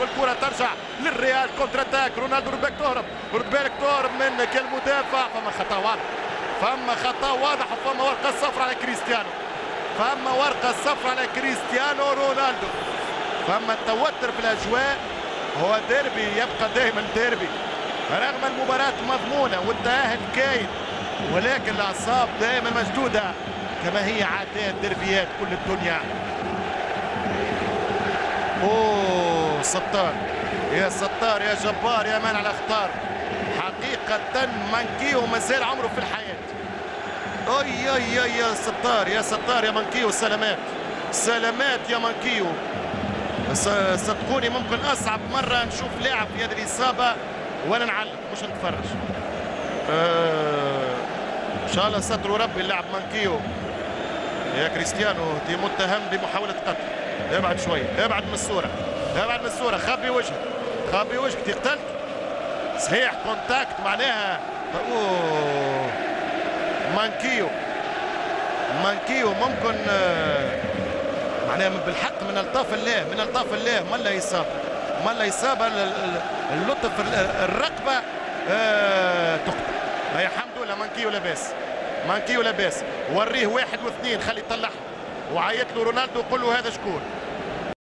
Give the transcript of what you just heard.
والكره ترجع للريال. كونتر اتاك رونالدو رد تهرب، رد بالك تهرب منك يا المدافع. فما خطا واضح، فما خطا واضح وفما ورقه صفراء على كريستيانو، فما ورقه صفراء على كريستيانو رونالدو. فما التوتر في الاجواء. هو ديربي يبقى دائما ديربي رغم المباراة مضمونة والتأهل كاين، ولكن الأعصاب دائما مشدودة كما هي عادات ديربيات كل الدنيا. اوه ستار يا ستار يا جبار يا مان على الاخطار. حقيقة مانكيو مازال عمره في الحياة. اي اي اي يا ستار يا ستار يا مانكيو. سلامات سلامات يا مانكيو. صدقوني ممكن اصعب مرة نشوف لاعب في هذه الإصابة وانا نعلق مش نتفرج. ان شاء الله ستر ربي اللاعب مانكيو. يا كريستيانو دي متهم بمحاولة قتل. ابعد شوية، ابعد من الصورة، ابعد من الصورة، خبي وجهك، خبي وجهك تقتلك. صحيح كونتاكت معناها. اوه مانكيو ممكن معناها بالحق من الطاف الله، من الطاف الله. ملا يصاب اللطف الرقبة تقتل. هي الحمد لله مانكيو لاباس، مانكيو لاباس. وريه واحد واثنين خلي يطلعها. وعيط له رونالدو قول له هذا شكون.